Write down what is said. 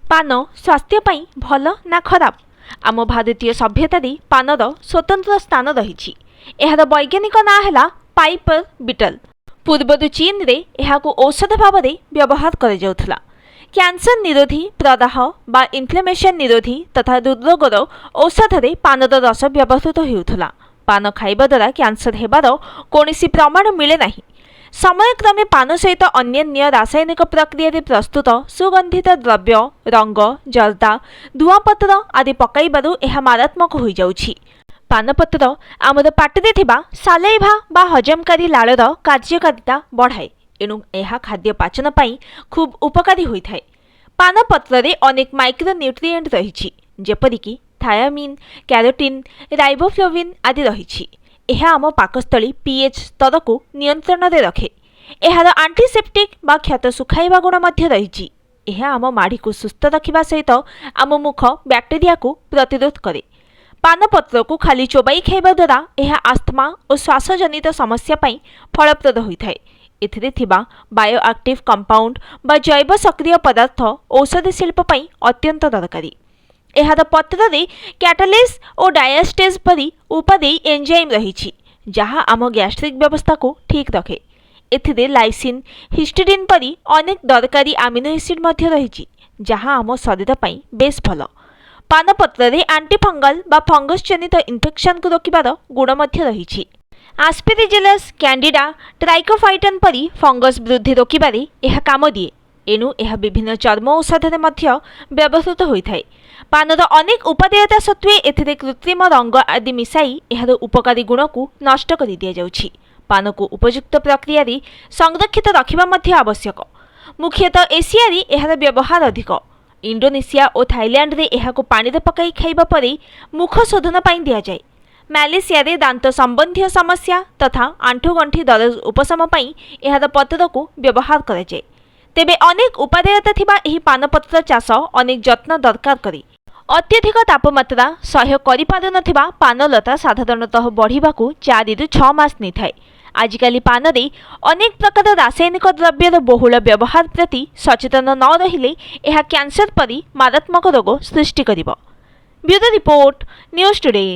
पान स्वास्थ्य पई भल ना खराब? आम भारतीय सभ्यता पानर स्वतंत्र स्थान रही। एहार वैज्ञानिक ना है पाइपर बीटल। पूर्व चीन रे एहाकु औषध भाव में व्यवहार कर कैंसर निरोधी, प्रदाह बा इन्फ्लेमेशन निरोधी तथा हृदरोगर औषध पानर रस व्यवहृत होउथला। पान खाइबा द्वारा कैंसर हेबार कौनसी प्रमाण मिले नहीं। समयक्रमे पान सहित अन्य रासायनिक प्रक्रिया प्रस्तुत सुगंधित द्रव्य, रंग, जर्दा, धुआपत्र आदि पकाइबारु एहा मारात्मक हो जाउछि। पानपत्र आमर पाटिरे थिबा सालाइभा बा हजमकारी लाळर कार्यकारिता बढ़ाए, एणु एहा खाद्य पाचन पई खूब उपकारी होइथाय। पानपत्र रे अनेक माइक्रो न्यूट्रिएंट रहिछि, जेपरिकि थायामिन, कैरोटीन, राइबोफ्लाविन आदि रहिछि। यह आम पाकस्थली पीएच स्तर को नियंत्रण में रखे। एहार एंटीसेप्टिक बा क्षत सुखाइबा गुण मध्य रहिछि। यह आम माड़ी को सुस्थ रखिबा सहित आम मुख बैक्टेरिया को प्रतिरोध करे। पानपत्र को खाली चोबाई खाइबा द्वारा यह आस्थमा और श्वासजनित समस्या पई फलप्रद होइथाय। एथिरे थिबा बायोएक्टिव कंपाउंड बा जैव सक्रिय पदार्थ औषधि शिल्प पई अत्यंत दरकारी। एहार पत्र रे कैटालेस और डायस्टेज परी उपादेय एंजाइम रही, जहाँ आम गैस्ट्रिक व्यवस्था को ठीक रखे। एथिरे लाइसिन, हिस्टिडिन परी अनेक दरकारी आमिनो एसिड मध्य रही, जहाँ आम शरीर पई बेस भल। पानपत्र रे एंटीफंगल बा फंगस जनित इन्फेक्शन को रोकिबार गुण मध्य रही। आस्पेरिजिलस, कैंडिडा, ट्राइकोफाइटन परी फंगस वृद्धि रोकिबारे यह काम दिए, एणु यह विभिन्न चर्म औषध व्यवहृत होइथाय। पानर अनेक उपादेयता सत्वे एथिरे कृत्रिम रंग आदि मिसाई एहार उपकारी गुण को नष्ट कर दिया जाउछि। पान को उपयुक्त प्रक्रिया रे संरक्षित रखिबा मध्य आवश्यक। मुख्यतः एशिया रे एहार व्यवहार अधिक। इंडोनेशिया और थाईलैंड रे एहाको पानी रे पकाई खाइबा परे मुख शोधन पई दिया जाय। मालेशिया रे दांत संबंधी समस्या तथा आंठुगंठी दर्द उपशम पई एहार पत्र को व्यवहार करा जाय। तेबे अनेक उपादेयता थिबा एही पानपत्र चाष अनेक जत्न दरकार करे। अत्यधिक तापमात्रा सह्य करि पारु नथिबा पानलता साधारणतः बढ़िबाकू 4 ରୁ 6 मास नहीं थाए। आजिकाली पान रे अनेक प्रकार रासायनिक द्रव्यर बहुल व्यवहार प्रति सचेतन न रहिले एहा कैंसर परी मारात्मक रोग सृष्टि करिबो। Bureau report, news today.